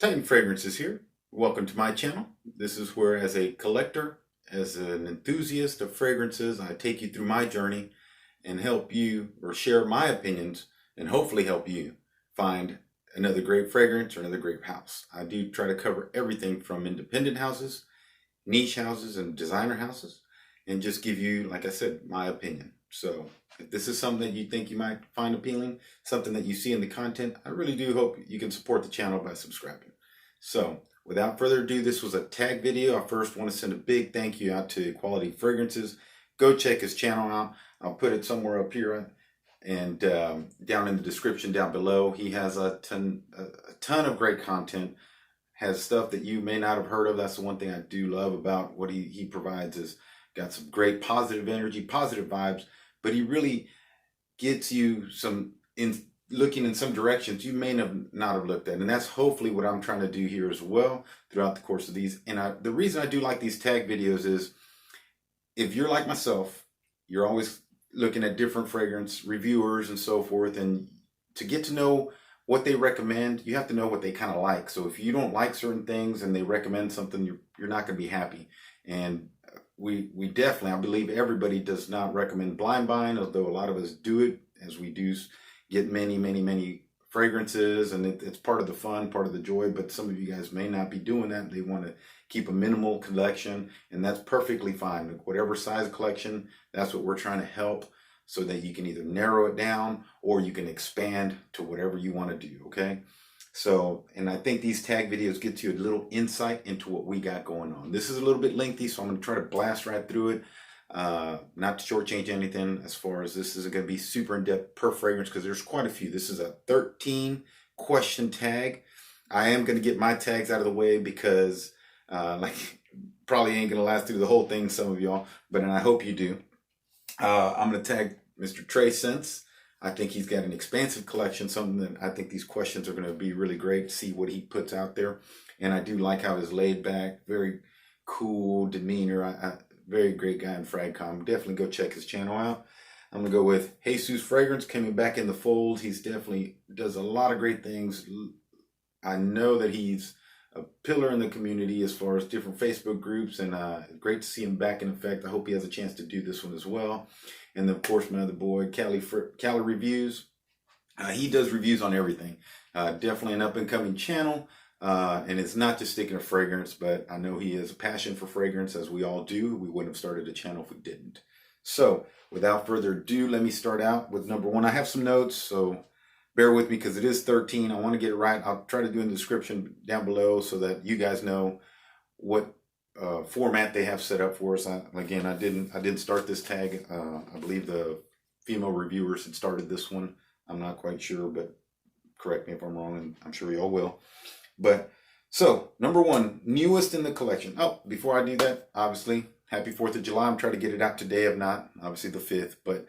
Titan Fragrances here. Welcome to my channel. This is where, as a collector, as an enthusiast of fragrances, I take you through my journey and help you, or share my opinions, and hopefully help you find another great fragrance or another great house. I do try to cover everything from independent houses, niche houses, and designer houses, and just give you, like I said, my opinion. So if this is something that you think you might find appealing, something that you see in the content, I really do hope you can support the channel by subscribing. So without further ado, this was a tag video. I first want to send a big thank you out to Quality Fragrances. Go check his channel out. I'll put it somewhere up here and down in the description down below. He has a ton of great content. Has stuff that you may not have heard of. That's the one thing I do love about what he provides, is got some great positive energy, positive vibes, but he really gets you some looking in some directions you may not have looked at. And that's hopefully what I'm trying to do here as well throughout the course of these. And the reason I do like these tag videos is, if you're like myself, you're always looking at different fragrance reviewers and so forth, and to get to know what they recommend, you have to know what they kind of like. So if you don't like certain things and they recommend something, you're not going to be happy. And we definitely, I believe everybody does not recommend blind buying, although a lot of us do it, as we do get many fragrances, and it's part of the fun, part of the joy. But some of you guys may not be doing that. They want to keep a minimal collection, and that's perfectly fine. Whatever size collection, that's what we're trying to help, so that you can either narrow it down or you can expand to whatever you want to do, okay? So, and I think these tag videos get you a little insight into what we got going on. This is a little bit lengthy, so I'm going to try to blast right through it. Not to shortchange anything, as far as this isn't going to be super in-depth per fragrance, because there's quite a few. This is a 13 question tag. I am going to get my tags out of the way because probably ain't going to last through the whole thing, some of y'all, but I hope you do. I'm going to tag Mr. Trascents. I think he's got an expansive collection, something that I think these questions are going to be really great to see what he puts out there. And I do like how he's laid back, very cool demeanor. Very great guy in Fragcom. Definitely go check his channel out. I'm going to go with Jesus Fragrance, coming back in the fold. He's definitely does a lot of great things. I know that he's a pillar in the community as far as different Facebook groups, and great to see him back in effect. I hope he has a chance to do this one as well. And then, of course, my other boy, Cali Reviews. He does reviews on everything. Definitely an up-and-coming channel. And it's not just sticking to fragrance, but I know he has a passion for fragrance, as we all do. We wouldn't have started a channel if we didn't. So, without further ado, let me start out with number one. I have some notes, so bear with me because it is 13. I want to get it right. I'll try to do in the description down below so that you guys know what format they have set up for us. Again, I didn't start this tag. I believe the female reviewers had started this one. I'm not quite sure, but correct me if I'm wrong, and I'm sure y'all will. But so, number one, newest in the collection. Oh, before I do that, obviously, happy 4th of July. I'm trying to get it out today, if not, obviously the 5th. But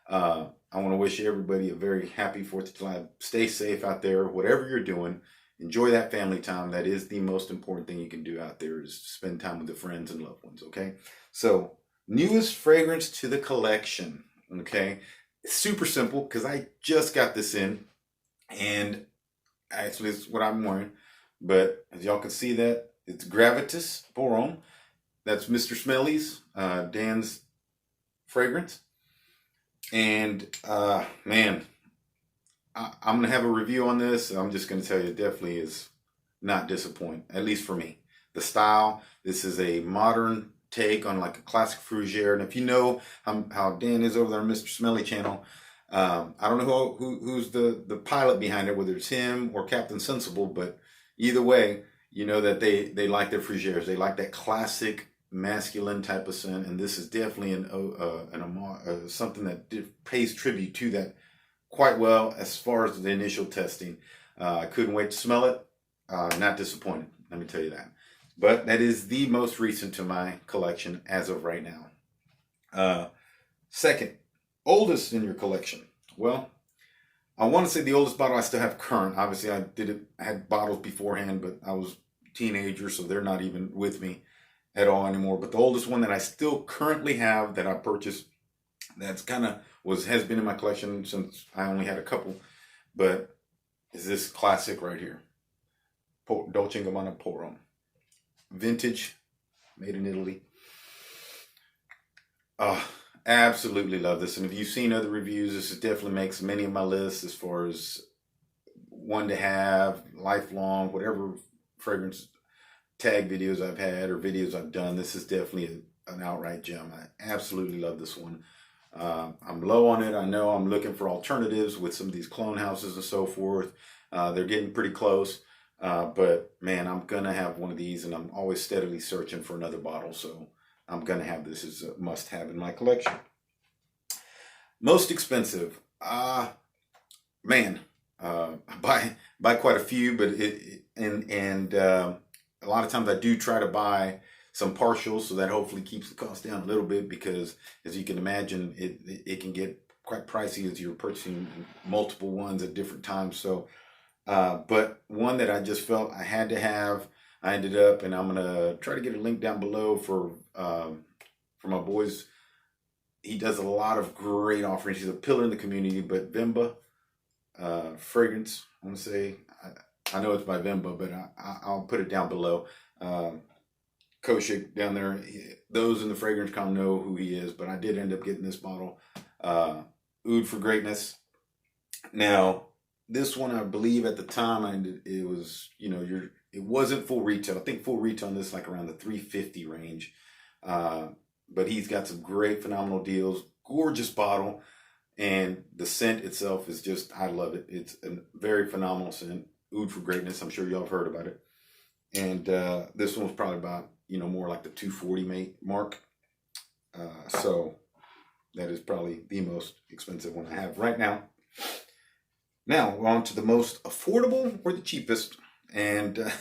I want to wish everybody a very happy 4th of July. Stay safe out there, whatever you're doing. Enjoy that family time. That is the most important thing you can do out there, is spend time with the friends and loved ones, okay? So, newest fragrance to the collection, okay? It's super simple because I just got this in, and actually it's what I'm wearing. But as y'all can see, that it's Gravitas Boron. That's Mr. Smelly's, Dan's fragrance. And man, I'm going to have a review on this. I'm just going to tell you, it definitely is not disappointing, at least for me. The style, this is a modern take on like a classic fougere. And if you know how Dan is over there on Mr. Smelly channel, I don't know who's the pilot behind it, whether it's him or Captain Sensible, but either way, you know that they like their fougères. They like that classic masculine type of scent, and this is definitely something that pays tribute to that quite well as far as the initial testing. I couldn't wait to smell it. Not disappointed, let me tell you that. But that is the most recent to my collection as of right now. Second, oldest in your collection. Well, I want to say the oldest bottle I still have current. Obviously, I had bottles beforehand, but I was a teenager, so they're not even with me at all anymore. But the oldest one that I still currently have, that I purchased, that's kind of has been in my collection since I only had a couple, but is this classic right here. Dolce & Gabbana Pour vintage, made in Italy. Oh, absolutely love this. And if you've seen other reviews, this definitely makes many of my lists as far as one to have, lifelong, whatever fragrance tag videos I've had or videos I've done. This is definitely an outright gem. I absolutely love this one. I'm low on it. I know I'm looking for alternatives with some of these clone houses and so forth. They're getting pretty close. But man, I'm going to have one of these, and I'm always steadily searching for another bottle. So I'm going to have this as a must have in my collection. Most expensive. Man, I buy quite a few, but a lot of times I do try to buy some partials, so that hopefully keeps the cost down a little bit, because as you can imagine, it can get quite pricey as you're purchasing multiple ones at different times. So, but one that I just felt I had to have, I ended up, and I'm gonna try to get a link down below for my boys. He does a lot of great offerings. He's a pillar in the community. But Vimba fragrance, I want to say, I know it's by Vimba, but I'll put it down below. Koshik down there, those in the fragrance com know who he is, but I did end up getting this bottle. Oud for Greatness. Now, this one, I believe at the time, it was, it wasn't full retail. I think full retail on this like around the $350 range. But he's got some great, phenomenal deals. Gorgeous bottle. And the scent itself is just, I love it. It's a very phenomenal scent. Oud for Greatness. I'm sure y'all have heard about it. And this one was probably about, more like the $240 mark. So that is probably the most expensive one I have right now. Now, we're on to the most affordable or the cheapest. And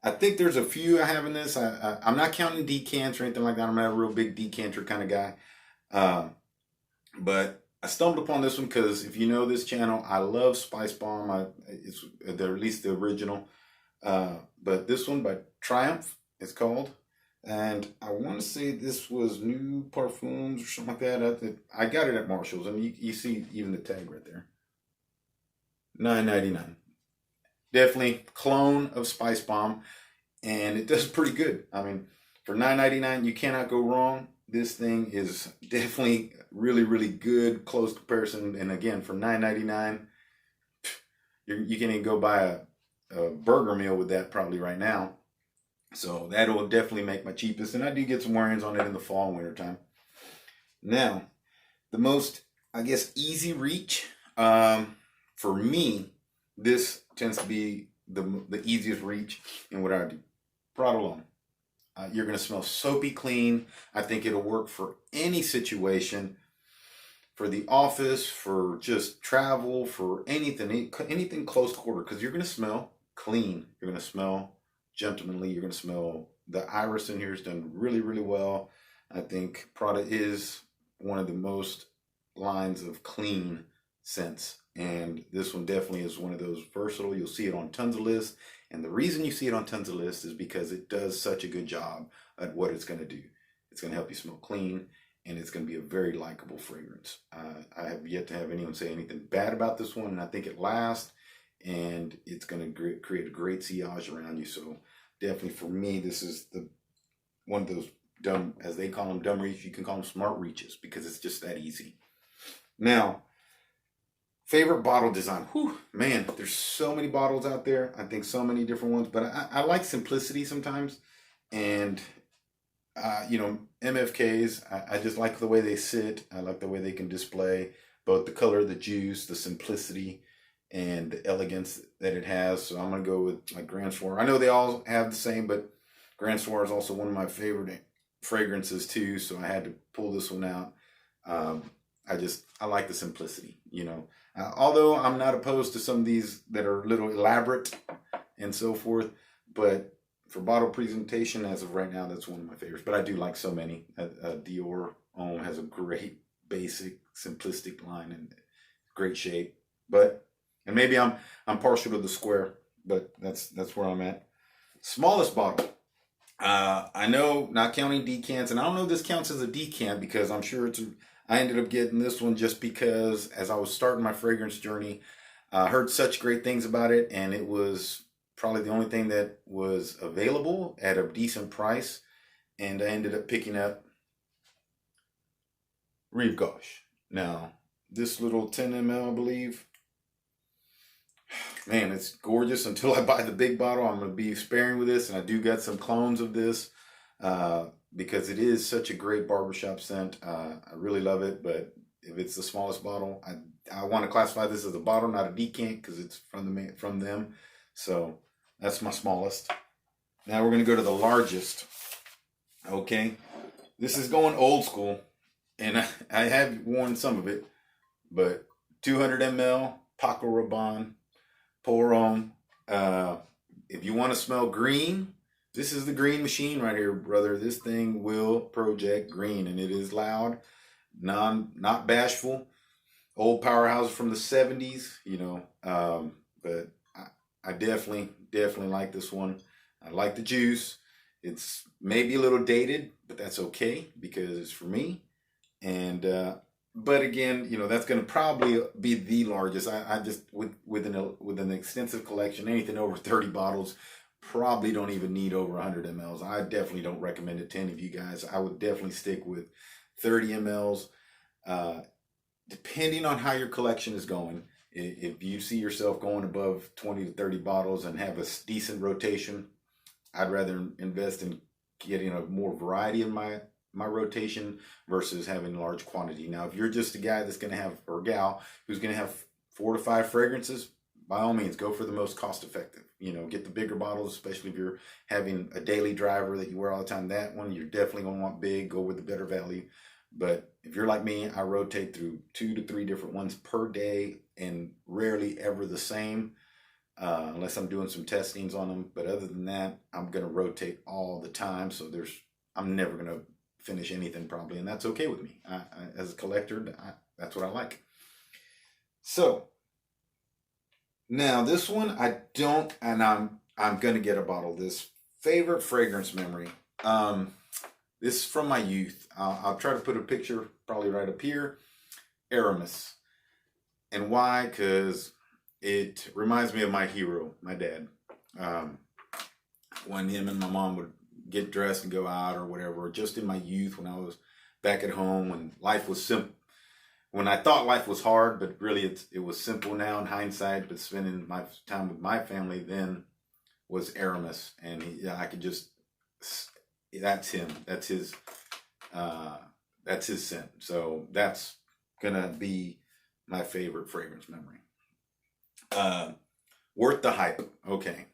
I think there's a few I have in this. I'm not counting decants or anything like that. I'm not a real big decanter kind of guy. But I stumbled upon this one because if you know this channel, I love Spice Bomb. It's at least the original. But this one by Triumph, it's called. And I want to say this was New Parfums or something like that. I got it at Marshall's, and you see even the tag right there. $9.99. Definitely clone of Spice Bomb, and it does pretty good. I mean, for $9.99, you cannot go wrong. This thing is definitely really, really good, close comparison. And again, for $9.99, you can even go buy a burger meal with that probably right now. So that will definitely make my cheapest. And I do get some wear-ins on it in the fall and winter time. Now, the most, I guess, easy reach, for me, this tends to be the easiest reach in what I do. Prada. You're going to smell soapy clean. I think it'll work for any situation, for the office, for just travel, for anything close quarter, because you're going to smell clean. You're going to smell gentlemanly. You're going to smell, the iris in here is done really, really well. I think Prada is one of the most lines of clean scents. And this one definitely is one of those versatile. You'll see it on tons of lists. And the reason you see it on tons of lists is because it does such a good job at what it's going to do. It's going to help you smell clean, and it's going to be a very likable fragrance. I have yet to have anyone say anything bad about this one, and I think it lasts, and it's going to create a great sillage around you. So definitely for me, this is one of those dumb, as they call them, dumb reaches. You can call them smart reaches because it's just that easy. Now, favorite bottle design. Whew, man, there's so many bottles out there. I think so many different ones, but I like simplicity sometimes. And, MFKs, I just like the way they sit. I like the way they can display both the color, the juice, the simplicity, and the elegance that it has. So I'm going to go with like Grand Soir. I know they all have the same, but Grand Soir is also one of my favorite fragrances too. So I had to pull this one out. I like the simplicity, although I'm not opposed to some of these that are a little elaborate and so forth, but for bottle presentation, as of right now, that's one of my favorites. But I do like so many. Dior Homme has a great, basic, simplistic line and great shape. And maybe I'm partial to the square, but that's where I'm at. Smallest bottle. I know, not counting decants, and I don't know if this counts as a decant because I'm sure I ended up getting this one just because as I was starting my fragrance journey, I heard such great things about it, and it was probably the only thing that was available at a decent price, and I ended up picking up Rive Gauche. Now, this little 10 ml, I believe, man, it's gorgeous. Until I buy the big bottle, I'm going to be sparing with this, and I do got some clones of this because it is such a great barbershop scent. I really love it, but if it's the smallest bottle, I want to classify this as a bottle, not a decant, because it's from them. So that's my smallest. Now we're going to go to the largest. Okay, this is going old school, and I have worn some of it, but 200 ml Paco Rabanne pour on. If you want to smell green, this is the green machine right here, brother. This thing will project green, and it is loud, not bashful. Old powerhouse from the 70s, but I definitely like this one. I like the juice. It's maybe a little dated, but that's okay because it's for me. And but again, that's going to probably be the largest. I just with an extensive collection, anything over 30 bottles, probably don't even need over 100 mLs. I definitely don't recommend a 10 of you guys. I would definitely stick with 30 mLs. Depending on how your collection is going, if you see yourself going above 20 to 30 bottles and have a decent rotation, I'd rather invest in getting a more variety in my rotation versus having large quantity. Now, if you're just a guy that's going to have, or gal, who's going to have 4 to 5 fragrances, by all means, go for the most cost effective. Get the bigger bottles, especially if you're having a daily driver that you wear all the time. That one, you're definitely going to want big, go with the better value. But if you're like me, I rotate through 2 to 3 different ones per day, and rarely ever the same, unless I'm doing some testings on them. But other than that, I'm going to rotate all the time. So I'm never going to finish anything probably, and that's okay with me. As a collector, that's what I like. So now this one I don't, and I'm going to get a bottle of this. Favorite fragrance memory. This is from my youth. I'll try to put a picture probably right up here. Aramis. And why? Because it reminds me of my hero, my dad. When him and my mom would get dressed and go out or whatever, or just in my youth when I was back at home, when life was simple, when I thought life was hard, but really it was simple now in hindsight, but spending my time with my family then was Aramis. And I could just, that's him. That's his scent. So that's gonna be my favorite fragrance memory. Worth the hype. Okay.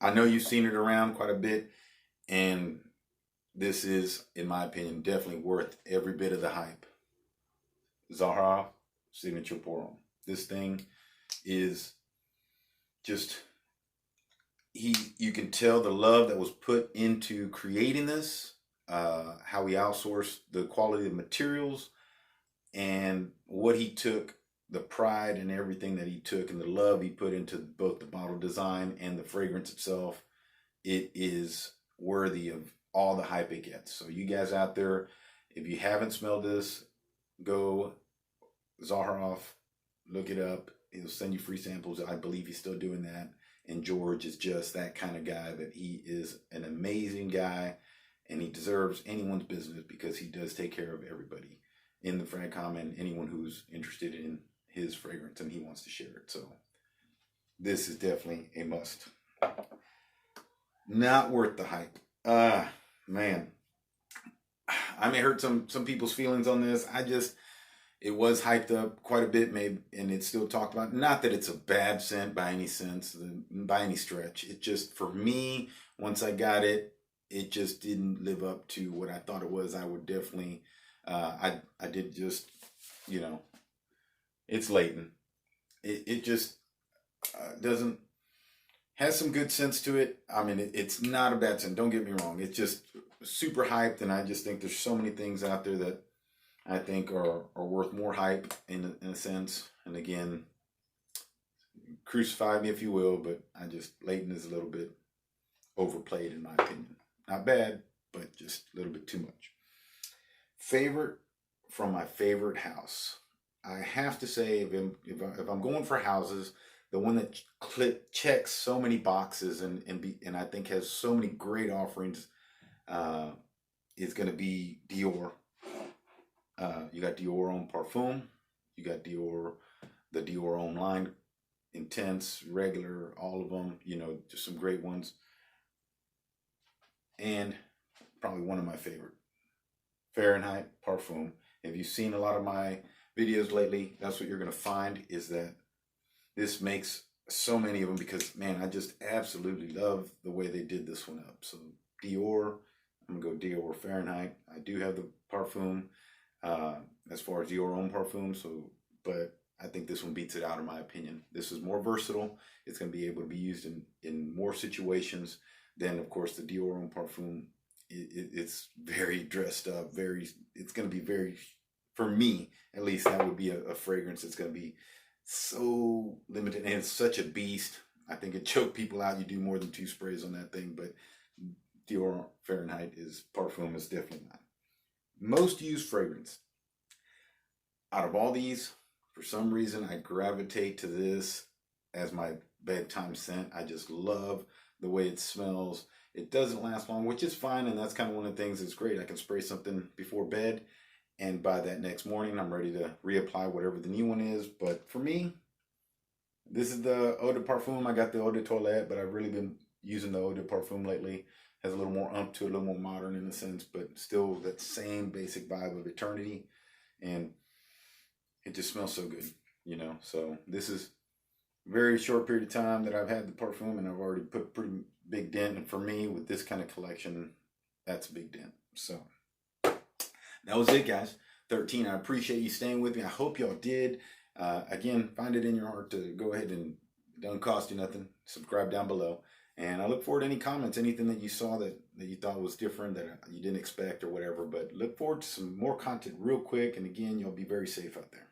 I know you've seen it around quite a bit, and this is, in my opinion, definitely worth every bit of the hype. Zahra Signature Pour-On. This thing is just, you can tell the love that was put into creating this, how he outsourced the quality of materials, and what he took, the pride and everything that he took, and the love he put into both the bottle design and the fragrance itself. It is worthy of all the hype it gets. So you guys out there, if you haven't smelled this, go Zaharoff, look it up. He'll send you free samples. I believe he's still doing that. And George is just that kind of guy, that he is an amazing guy, and he deserves anyone's business because he does take care of everybody in the FragCom and anyone who's interested in his fragrance and he wants to share it. So this is definitely a must. Not worth the hype. Man, I may hurt some people's feelings on this. It was hyped up quite a bit, maybe, and it's still talked about. Not that it's a bad scent by any sense, by any stretch. It just, for me, once I got it, it just didn't live up to what I thought it was. I would definitely, I did just, it's latent. It just doesn't, has some good sense to it. I mean, it's not a bad scent. Don't get me wrong. It's just super hyped, and I just think there's so many things out there that I think are worth more hype in a sense. And again, crucify me if you will, but latent is a little bit overplayed in my opinion. Not bad, but just a little bit too much. Favorite from my favorite house. I have to say, if I'm going for houses, the one that checks so many boxes and I think has so many great offerings is going to be Dior. You got Dior Homme Parfum, you got Dior, the Dior Homme line, intense, regular, all of them, you know, just some great ones. And probably one of my favorite, Fahrenheit Parfum. If you've seen a lot of my videos lately, that's what you're going to find, is that this makes so many of them, because man, I just absolutely love the way they did this one up. So Dior, I'm gonna go Dior Fahrenheit. I do have the Parfum as far as Dior Homme Parfum, so but I think this one beats it out in my opinion. This is more versatile. It's going to be able to be used in more situations than, of course, the Dior Homme Parfum. It's very dressed up. It's going to be very, for me at least, that would be a fragrance that's going to be so limited, and it's such a beast. I think it choked people out. You do more than 2 sprays on that thing, but Dior Fahrenheit Parfum is definitely not. Most used fragrance. Out of all these, for some reason, I gravitate to this as my bedtime scent. I just love the way it smells. It doesn't last long, which is fine, and that's kind of one of the things that's great. I can spray something before bed, and by that next morning, I'm ready to reapply whatever the new one is. But for me, this is the Eau de Parfum. I got the Eau de Toilette, but I've really been using the Eau de Parfum lately. Has a little more umph to it, a little more modern in a sense, but still that same basic vibe of eternity. And it just smells so good, you know. So this is a very short period of time that I've had the Parfum, and I've already put a pretty big dent. And for me, with this kind of collection, that's a big dent. So that was it, guys. 13. I appreciate you staying with me. I hope y'all did. Again, find it in your heart to go ahead, and it doesn't cost you nothing. Subscribe down below. And I look forward to any comments, anything that you saw that you thought was different, that you didn't expect or whatever. But look forward to some more content real quick. And again, you'll be very safe out there.